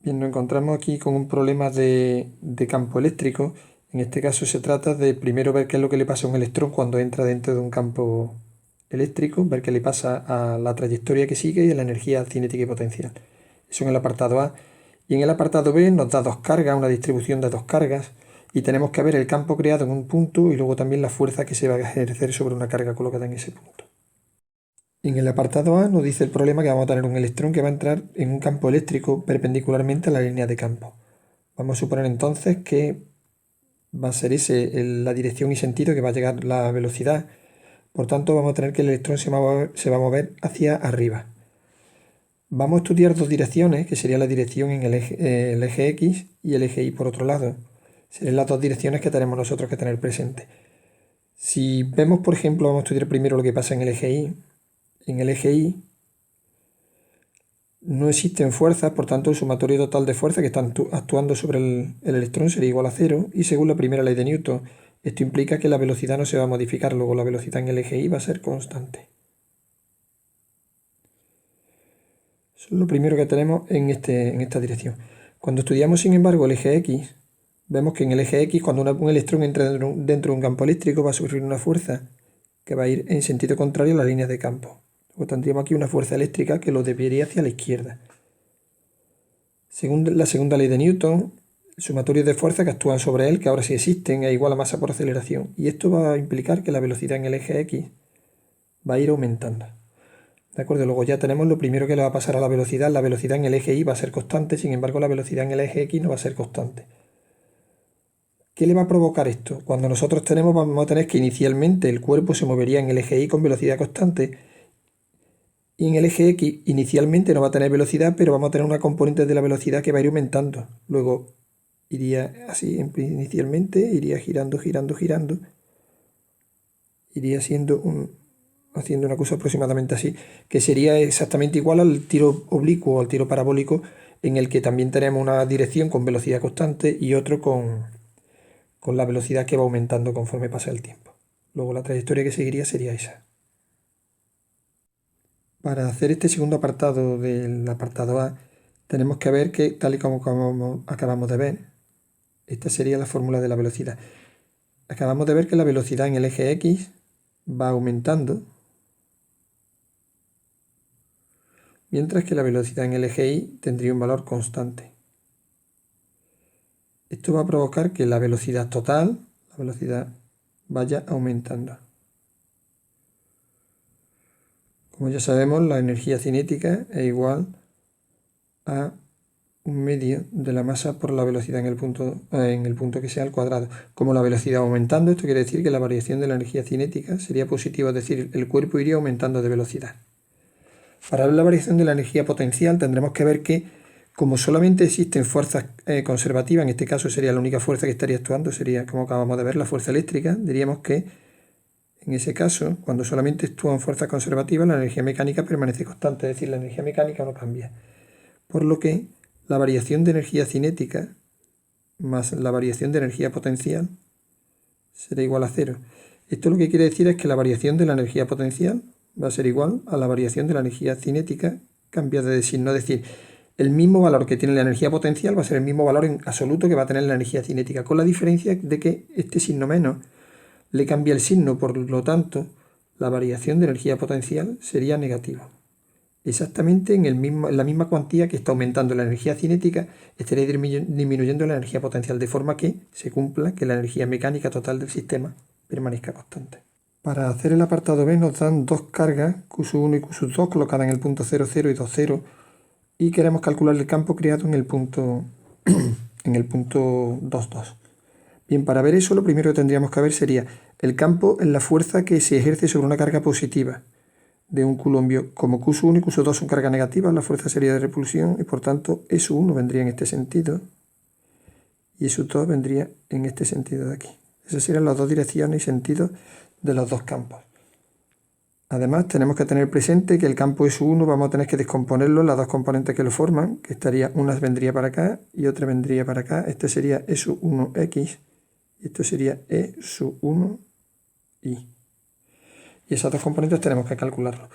Bien, nos encontramos aquí con un problema de campo eléctrico. En este caso se trata de primero ver qué es lo que le pasa a un electrón cuando entra dentro de un campo eléctrico, ver qué le pasa a la trayectoria que sigue y a la energía cinética y potencial. Eso en el apartado A. Y en el apartado B nos da dos cargas, una distribución de dos cargas, y tenemos que ver el campo creado en un punto y luego también la fuerza que se va a ejercer sobre una carga colocada en ese punto. En el apartado A nos dice el problema que vamos a tener un electrón que va a entrar en un campo eléctrico perpendicularmente a la línea de campo. Vamos a suponer entonces que va a ser la dirección y sentido que va a llegar la velocidad. Por tanto, vamos a tener que el electrón se va a mover hacia arriba. Vamos a estudiar dos direcciones, que sería la dirección en el eje X y el eje Y por otro lado. Serían las dos direcciones que tenemos nosotros que tener presentes. Si vemos, por ejemplo, vamos a estudiar primero lo que pasa en el eje Y. En el eje Y no existen fuerzas, por tanto el sumatorio total de fuerzas que están actuando sobre el electrón sería igual a cero, y según la primera ley de Newton, esto implica que la velocidad no se va a modificar, luego la velocidad en el eje Y va a ser constante. Eso es lo primero que tenemos en esta dirección. Cuando estudiamos, sin embargo, el eje X, vemos que en el eje X, cuando un electrón entra dentro de un campo eléctrico, va a sufrir una fuerza que va a ir en sentido contrario a la línea de campo. Luego tendríamos aquí una fuerza eléctrica que lo desviaría hacia la izquierda. Según la segunda ley de Newton, el sumatorio de fuerzas que actúan sobre él, que ahora sí existen, es igual a masa por aceleración. Y esto va a implicar que la velocidad en el eje X va a ir aumentando. ¿De acuerdo? Luego ya tenemos lo primero que le va a pasar a la velocidad. La velocidad en el eje Y va a ser constante, sin embargo la velocidad en el eje X no va a ser constante. ¿Qué le va a provocar esto? Cuando nosotros vamos a tener que inicialmente el cuerpo se movería en el eje Y con velocidad constante, y en el eje X inicialmente no va a tener velocidad, pero vamos a tener una componente de la velocidad que va a ir aumentando. Luego iría así inicialmente, iría girando, girando, girando. Iría haciendo una cosa aproximadamente así, que sería exactamente igual al tiro oblicuo o al tiro parabólico, en el que también tenemos una dirección con velocidad constante y otro con la velocidad que va aumentando conforme pasa el tiempo. Luego la trayectoria que seguiría sería esa. Para hacer este segundo apartado del apartado A, tenemos que ver que, tal y como acabamos de ver, esta sería la fórmula de la velocidad. Acabamos de ver que la velocidad en el eje X va aumentando, mientras que la velocidad en el eje Y tendría un valor constante. Esto va a provocar que la velocidad total, la velocidad, vaya aumentando. Como ya sabemos, la energía cinética es igual a un medio de la masa por la velocidad en el punto que sea al cuadrado. Como la velocidad va aumentando, esto quiere decir que la variación de la energía cinética sería positiva, es decir, el cuerpo iría aumentando de velocidad. Para ver la variación de la energía potencial tendremos que ver que, como solamente existen fuerzas conservativas, en este caso sería la única fuerza que estaría actuando, sería, como acabamos de ver, la fuerza eléctrica. Diríamos que en ese caso, cuando solamente actúan fuerzas conservativas, la energía mecánica permanece constante, es decir, la energía mecánica no cambia. Por lo que la variación de energía cinética más la variación de energía potencial será igual a cero. Esto lo que quiere decir es que la variación de la energía potencial va a ser igual a la variación de la energía cinética cambiada de signo. Es decir, el mismo valor que tiene la energía potencial va a ser el mismo valor en absoluto que va a tener la energía cinética, con la diferencia de que este signo menos le cambia el signo, por lo tanto, la variación de energía potencial sería negativa. Exactamente en la misma cuantía que está aumentando la energía cinética, estaría disminuyendo la energía potencial, de forma que se cumpla que la energía mecánica total del sistema permanezca constante. Para hacer el apartado B nos dan dos cargas, Q1 y Q2, colocadas en el punto 0, 0 y 2, 0, y queremos calcular el campo creado en el punto, en el punto 2, 2. Bien, para ver eso lo primero que tendríamos que ver sería el campo en la fuerza que se ejerce sobre una carga positiva de un culombio. Como Q1 y Q2 son cargas negativas, la fuerza sería de repulsión y por tanto S1 vendría en este sentido y S2 vendría en este sentido de aquí. Esas serían las dos direcciones y sentidos de los dos campos. Además tenemos que tener presente que el campo S1 vamos a tener que descomponerlo en las dos componentes que lo forman, que una vendría para acá y otra vendría para acá. Este sería S1X y esto sería E1Y. Y esas dos componentes tenemos que calcularlo.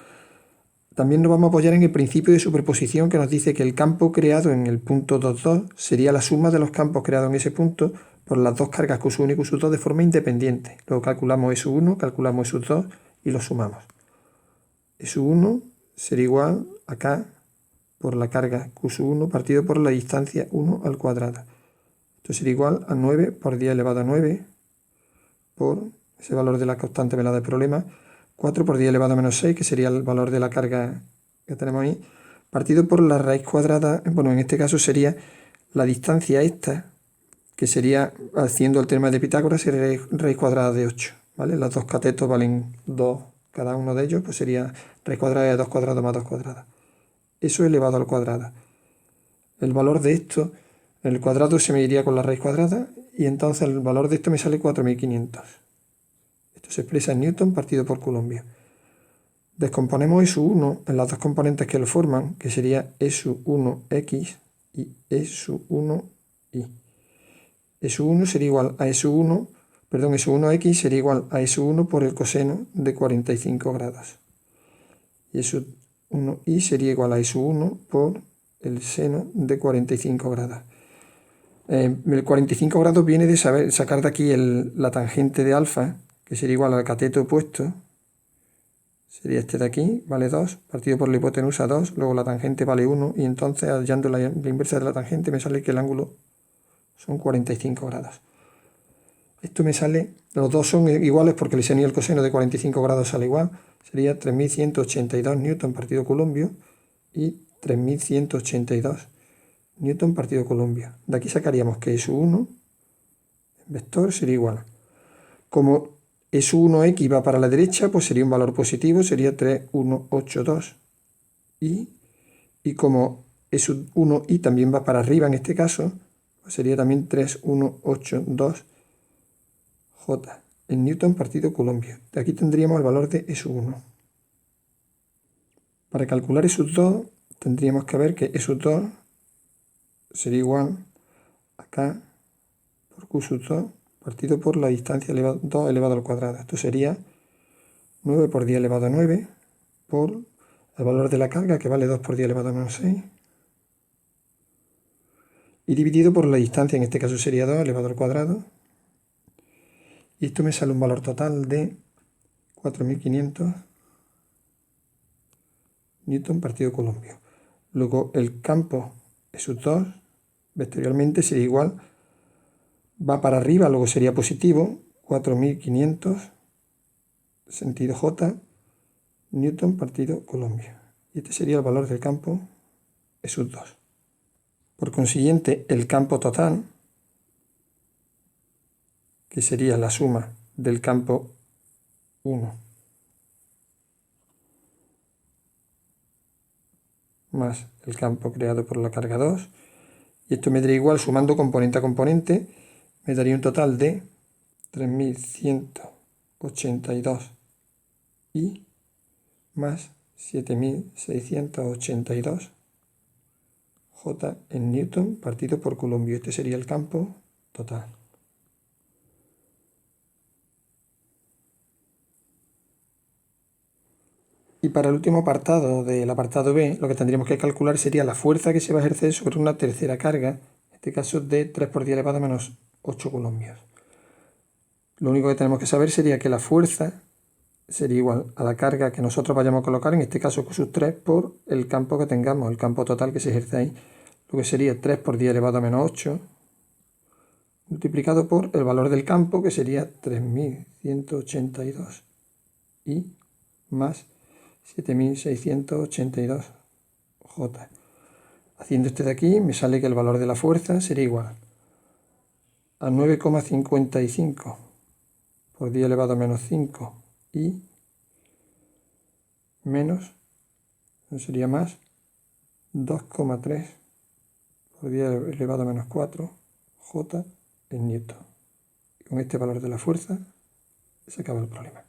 también nos vamos a apoyar en el principio de superposición que nos dice que el campo creado en el punto 2, 2 sería la suma de los campos creados en ese punto por las dos cargas Q1 y Q2 de forma independiente. Luego calculamos S1, calculamos S2 y los sumamos. S1 sería igual acá por la carga Q1 partido por la distancia 1 al cuadrado. Esto sería igual a 9 por 10 elevado a 9 por ese valor de la constante me la da el problema, 4 por 10 elevado a menos 6, que sería el valor de la carga que tenemos ahí, partido por la raíz cuadrada, bueno, en este caso sería la distancia esta, que sería, haciendo el teorema de Pitágoras, sería raíz cuadrada de 8, ¿vale? Los dos catetos valen 2 cada uno de ellos, pues sería raíz cuadrada de 2 cuadrados más 2 cuadrados. Eso elevado al cuadrado. El valor de esto, el cuadrado se me iría con la raíz cuadrada, y entonces el valor de esto me sale 4500. Esto se expresa en Newton partido por Coulomb. Descomponemos S1 en las dos componentes que lo forman, que sería S1x y S1y. S1 sería igual a S1, perdón, S1x sería igual a S1 por el coseno de 45 grados. Y S1y sería igual a S1 por el seno de 45 grados. El 45 grados viene de sacar de aquí la tangente de alfa, que sería igual al cateto opuesto, sería este de aquí, vale 2, partido por la hipotenusa 2, luego la tangente vale 1, y entonces hallando la inversa de la tangente me sale que el ángulo son 45 grados. Esto me sale, los dos son iguales porque el seno y el coseno de 45 grados sale igual, sería 3182 newton partido Coulomb y 3182 newton partido Coulomb. De aquí sacaríamos que S1 vector sería igual. Como S1x va para la derecha, pues sería un valor positivo, sería 3182. Y como S1y también va para arriba en este caso, pues sería también 3182 J en newton partido Coulomb. De aquí tendríamos el valor de S1. Para calcular S2 tendríamos que ver que S2 sería igual acá por Q2 partido por la distancia 2 elevado al cuadrado. Esto sería 9 por 10 elevado a 9 por el valor de la carga, que vale 2 por 10 elevado a menos 6, y dividido por la distancia, en este caso sería 2 elevado al cuadrado, y esto me sale un valor total de 4500 newton partido Coulomb. Luego el campo S2 vectorialmente sería igual, va para arriba, luego sería positivo, 4500 sentido J newton partido Coulomb. Y este sería el valor del campo S2. Por consiguiente, el campo total, que sería la suma del campo 1 más el campo creado por la carga 2, y esto me daría igual, sumando componente a componente, me daría un total de 3182 y más 7682 J en newton partido por Coulomb. Este sería el campo total. Y para el último apartado del apartado B, lo que tendríamos que calcular sería la fuerza que se va a ejercer sobre una tercera carga, en este caso de 3 por 10 elevado a menos 8 coulombios. Lo único que tenemos que saber sería que la fuerza sería igual a la carga que nosotros vayamos a colocar, en este caso Q3, por el campo que tengamos, el campo total que se ejerce ahí, lo que sería 3 por 10 elevado a menos 8, multiplicado por el valor del campo, que sería 3182, y más 7682 J. Haciendo este de aquí, me sale que el valor de la fuerza sería igual a 9,55 por 10 elevado a menos 5 y menos, no sería más, 2,3 por 10 elevado a menos 4 J en newton. Y con este valor de la fuerza se acaba el problema.